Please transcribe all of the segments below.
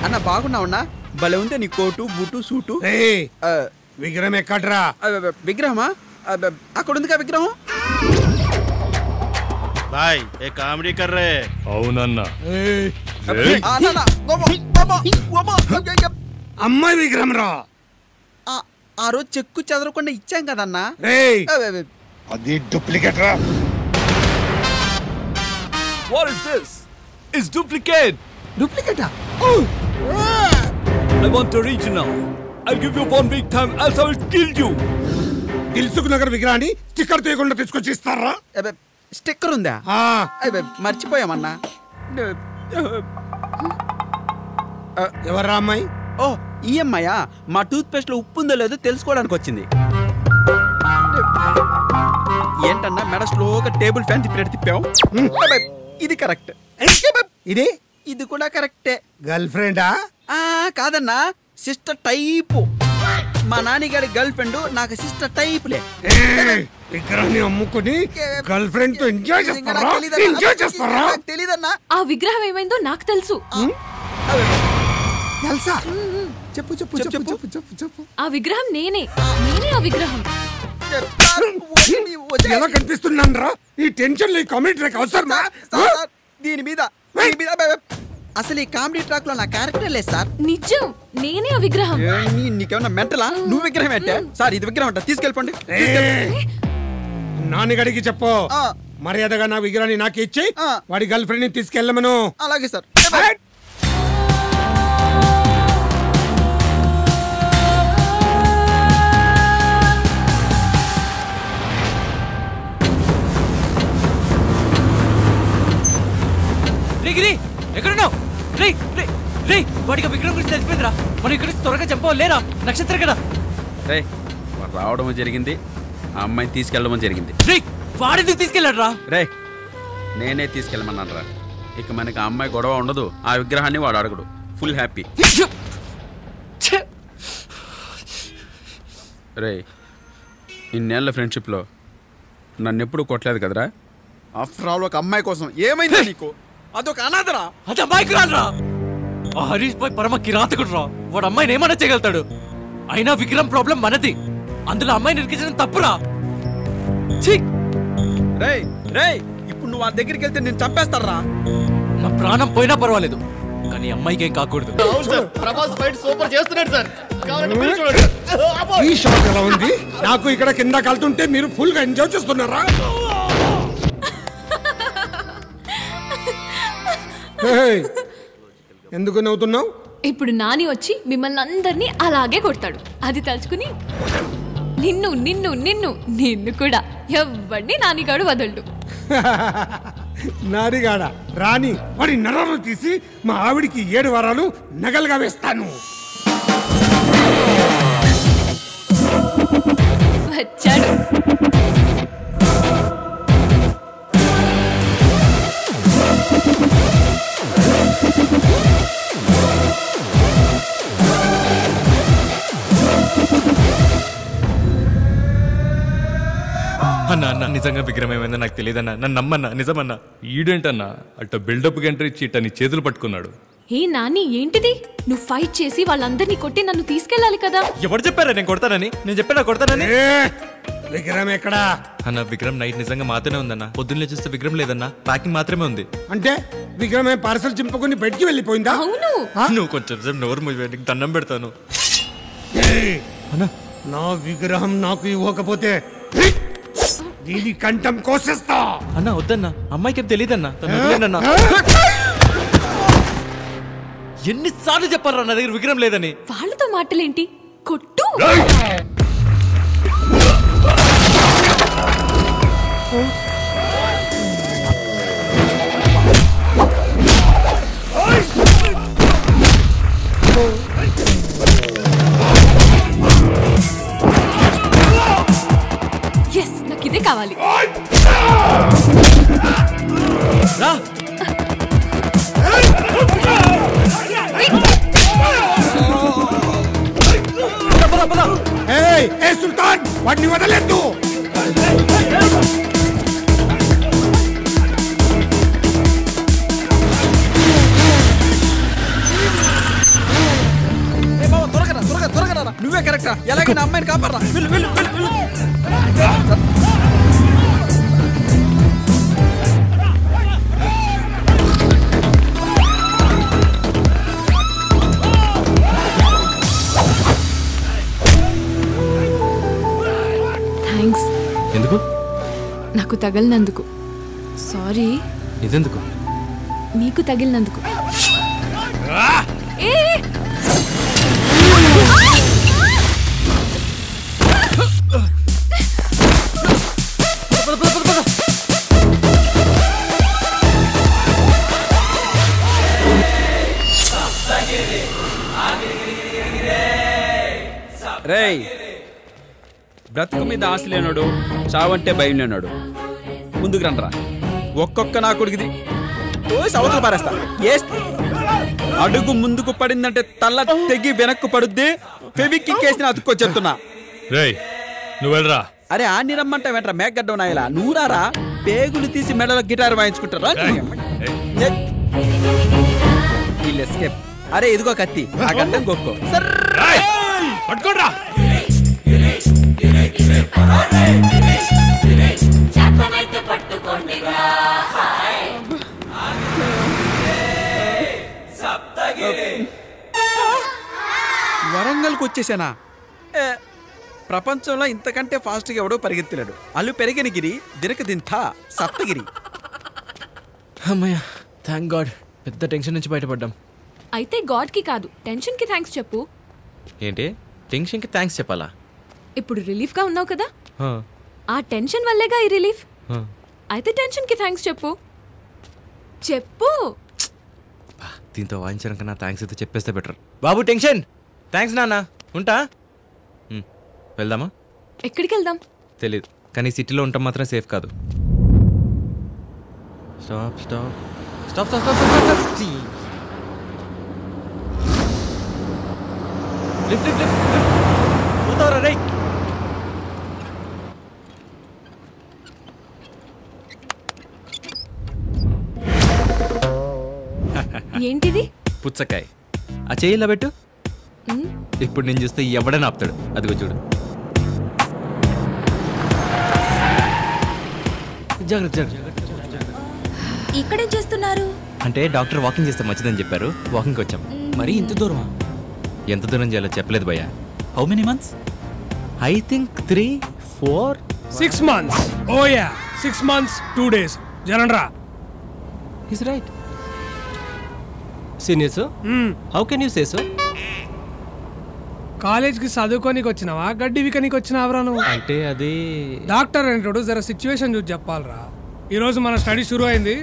అన్న బాగున్నావన్నా? భలే ఉందే నీ కోటు బూటు సూటు. విగ్రహం ఎక్కడ్రా? విగ్రహమా? అక్కడ ఉంది విగ్రహం. బాయ్ ఏ కామెడీ కర్రే. అవునన్నా. అమ్మాయి విగ్రహం రా. ఆ రోజు చెక్కు చెదరకుండా ఇచ్చాం కదన్నా. అది డూప్లికేట్ రా. What is this? It's duplicate. Duplicate? I want original. I'll give you 1 week time, else I will kill you. Dilsukh Nagar విగ్రహాన్ని స్టిక్కర్ తీయకుండా తీసుకొచ్చి ఇస్తారా? స్టిక్కర్ ఉందా? మర్చిపోయామన్నా. ఎవరా అమ్మాయి? ఓ ఈ అమ్మాయా? మా టూత్ పేస్ట్ లో ఉప్పు ఉందో లేదో తెలుసుకోవడానికి వచ్చింది. ఏంటన్నా మెడ స్లోగా టేబుల్ ఫ్యాన్ తిప్పావు? ఇది కరెక్ట్. ఇది కూడా కరెక్టే. గర్ల్ ఫ్రెండా? కాదన్నా, సిస్టర్ టైపు. మా నాన్నగారి గర్ల్ ఫ్రెండ్ నాకు సిస్టర్ టైపులే. విగ్రహాన్ని అమ్ముకుని గర్ల్ ఫ్రెండ్ తో ఎంజాయ్ చేస్తారా? తెలీదన్నా. ఆ విగ్రహం ఏమైందో నాకు తెలుసు. తెలుసా? చెప్పు చెప్పు చెప్పు చెప్పు చెప్పు. ఆ విగ్రహం నేనే ఆ విగ్రహం. ఎలా కనిపిస్తున్నాను రా? ఈ టెన్షన్ లో కామెడీ ట్రాక్ అవసరమా? దీని మీద అసలు ఈ కామెడీ ట్రాక్ లో నా క్యారెక్టర్ లేదు సార్. నిజం, నేనే ఆ విగ్రహం. నీకేమన్నా మెంటలా? నువ్వు విగ్రహం అంటే సార్ ఇది విగ్రహం అంట. తీసుకెళ్ళిపోండి. నాన్నగడికి చెప్పు, మర్యాదగా నా విగ్రహాన్ని నాకు ఇచ్చి వాడి గర్ల్ ఫ్రెండ్ ని తీసుకెళ్ళమను. అలాగే సార్. ఎక్కడున్నావు? వాడికి విగ్రహం గురించి తెలిసిపోయిందిరా. మనం ఇక్కడ త్వరగా చంపలేరా? నక్షత్ర కదా రావడం జరిగింది, ఆ అమ్మాయిని తీసుకెళ్ళడం జరిగింది. వాడిని తీసుకెళ్ళాడు రా. నేనే తీసుకెళ్ళమన్నాను రా. ఇక మనకి ఆ అమ్మాయి గొడవ ఉండదు, ఆ విగ్రహాన్ని వాడు అడగడు. Full happy. రే ఇన్నేళ్ల ఫ్రెండ్షిప్లో నన్ను ఎప్పుడు కొట్టలేదు కదరా. ఆఫ్టర్ ఆల్ ఒక అమ్మాయి కోసం ఏమైందా నీకు? అదొక అనాథరా. అది అమ్మాయికి రాదురా. ఆ హరీష్ భాయ్ పరమ కిరాతకుడు రా. వాడు అమ్మాయిని ఏమన్నా చేయగలుగుతాడు. అయినా విగ్రహం ప్రాబ్లం మనది, అందులో అమ్మాయిని ఇరికించడం తప్పురా. ఇప్పుడు నువ్వు ఆ దగ్గరికి వెళ్తే నేను చంపేస్తారా? నా ప్రాణం పోయినా పర్వాలేదు, కానీ అమ్మాయికి ఏం కాకూడదు. ప్రభాస్ ఫైట్ సూపర్ చేస్తున్నాడు సార్. ఈ షాట్ ఎలా ఉంది? నాకు ఇక్కడ కింద కలుతుంటే మీరు ఫుల్ గా ఎంజాయ్ చేస్తున్నారా? ఎందుకు నవ్వుతున్నావు? ఇప్పుడు నాని వచ్చి మిమ్మల్ని అందరినీ అలాగే కొడతాడు. అది తలుచుకుని నిన్ను నిన్ను నిన్ను నిన్ను కూడా ఎవరిని నానిగాడు వదలడు. నానిగాడ రాని వాడి నరాలు తీసి మా ఆవిడికి 7 వారాలు నగలుగా వేస్తాను. వచ్చాడు. అన్న నిజంగా విగ్రహం ఏమైందో నాకు తెలియదన్నా. నన్ను నమ్మన్నా, నిజమన్నా. ఈడేంటన్నా అట్ట బిల్డప్ ఎంట్రీ ఇచ్చి ఇట్ట నీ చేతులు పట్టుకున్నాడు. ఏ నాని ఏంటిది? నువ్వు ఫైట్ చేసి వాళ్ళందరినీ కొట్టి నన్ను తీసుకెళ్ళాలి కదా. ఎవరు చెప్పారా నేను కొడతానని? నేను చెప్పానా కొడతానని? విగ్రహం ఎక్కడా? అన్న విగ్రహం నైట్ నిజంగా మాత్రమే ఉందన్న. పొద్దున్నే చూస్తే విగ్రహం లేదన్నా, ప్యాకింగ్ మాత్రమే ఉంది. అంటే విగ్రహం పార్సల్ చింపుకొని బయటికి వెళ్ళిపోయిందా? అవును. నువ్వు కొంచెం నోరు మూసి దండం పెడతాను. నా విగ్రహం నాకు ఇవ్వకపోతే దీని కంఠం కోసేస్తా. అన్నా వద్దన్నా, అమ్మాయికి ఏం తెలియదన్నా. తను ఎన్నిసార్లు చెప్పారా నా దగ్గర విగ్రహం లేదని? వాళ్ళతో మాటలేంటి? కొట్టు. ఎస్, నాకు ఇదే కావాలి. రా. సుల్తాన్ వాడిని వదలేదు. త్వరగా నా అమ్మాయిని కాపాడరా. వెళ్ళు వెళ్ళు వెళ్ళు వెళ్ళు. థ్యాంక్స్. ఎందుకు? నాకు తగిలినందుకు. సారీ. ఇదెందుకు? నీకు తగిలినందుకు. ఏ రేయ్, బ్రతుకు మీద ఆశ లేనాడు, చావంటే భయం లేనాడు. ముందుకు రండ్రా. ఒక్కొక్క నా కొడుకుది అవతల పారేస్తా. అడుగు ముందుకు పడిందంటే తల్ల తెగి వెనక్కు పడుద్ది. ఫెవిక్కి కేసిన అతుక్కో చెప్తున్నా. రేయ్ నువ్వు వెళ్ళరా. అరే ఆన్ని రమ్మంటే వెంట్రా మేకగడ్డ నాయలా. నూరారా పేగులు తీసి మెడలో గిటార్ వాయించుకుంటారా. అరే ఇదిగో కత్తి, ఆ గడ్డం గొక్కో. పట్టుకోడ్రా. వరంగల్కి వచ్చేసానా? ప్రపంచంలో ఇంతకంటే ఫాస్ట్గా ఎవడో పరిగెత్తినాడు. అల్లు పెరిగిన గిరి దినక దింత సప్తగిరి. అమ్మయ్యా, థ్యాంక్ గాడ్. పెద్ద టెన్షన్ నుంచి బయటపడ్డాం. అయితే గాడ్కి కాదు, టెన్షన్కి థ్యాంక్స్ చెప్పు. ఏంటి టెన్షన్కి థ్యాంక్స్ చెప్పాలా? ఇప్పుడు రిలీఫ్గా ఉన్నావు కదా, ఆ టెన్షన్ వల్లేగా ఈ రిలీఫ్. అయితే టెన్షన్కి థ్యాంక్స్ చెప్పు. చెప్పు. దీంతో వాయించడం కన్నా థ్యాంక్స్ అయితే చెప్పేస్తే బెటర్. బాబు టెన్షన్, థ్యాంక్స్ నాన్న, ఉంటా. వెళ్దామా? ఎక్కడికి వెళ్దాం తెలీదు, కానీ సిటీలో ఉంటాం మాత్రం సేఫ్ కాదు. Stop stop stop stop stop stop. Lift lift lift పోతావరా రే. ఏంటిది? పుచ్చకాయ. ఆ చెయ్యి ఇలా పెట్టు. ఇప్పుడు నేను చూస్తే ఎవడని ఆపుతాడు. అదిగో చూడు. జాగ్రత్త జాగ్రత్త. ఇక్కడేం చేస్తున్నారు? అంటే డాక్టర్ వాకింగ్ చేస్తే మంచిదని చెప్పారు, వాకింగ్కి వచ్చాం. మరి ఇంత దూరమా? ఎంత దూరం చేయాలో చెప్పలేదు భయ్యా. How many months? I think 3, 4. 6 months. Oh yeah, 6 months 2 days. జనండ్రా. Is right. Senior sir, how can you say so? కాలేజ్కి చదువుకోనికి వచ్చినావా, గడ్డి వికనికి వచ్చినావరా నువ్వు? అంటే అది డాక్టర్ అంటాడు, జర సిచ్యువేషన్ చూసి చెప్పాలరా. ఈరోజు మన స్టడీ షురూ అయింది,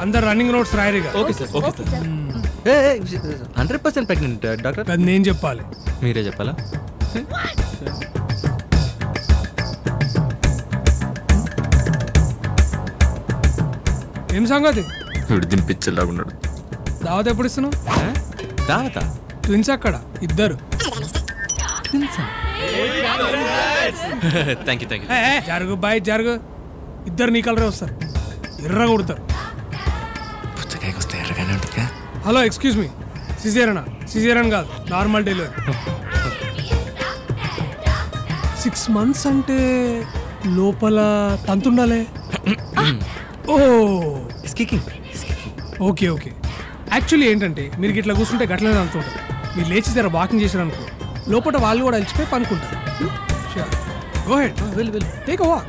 అందరు రన్నింగ్ నోట్స్ రాయరిగా. Okay sir, okay sir. 100% pregnant doctor. అది నేను చెప్పాలి, మీరే చెప్పాలా? ఏం సంగతి? పిచ్చలాగున్నాడు. దావత్ ఎప్పుడు ఇస్తున్నావు? దావతా? ట్విన్స్ అక్కడ ఇద్దరు. Thank you thank you. జరుగు బాయ్ జరుగు. ఇద్దరు నీ కలరే వస్తారు, ఎర్రగా కొడతారు. పుచ్చకాయకి వస్తే ఎర్రగానే ఉంటుంది. హలో ఎక్స్క్యూజ్ మీ, సిజేరియనా? సిజేరియన్ కాదు, నార్మల్ డెలివరీ. 6 months అంటే లోపల తంతుండాలే. ఓ ఓకే ఓకే. యాక్చువల్లీ ఏంటంటే మీరు ఇట్లా కూర్చుంటే గట్లనే అనుకుంటారు. మీరు లేచి జర వాకింగ్ చేశారు అనుకో, లోపల వాళ్ళు కూడా అలిచిపోయి పనుకుంటారు. గో హెడ్, టేక్ ఓ వాక్.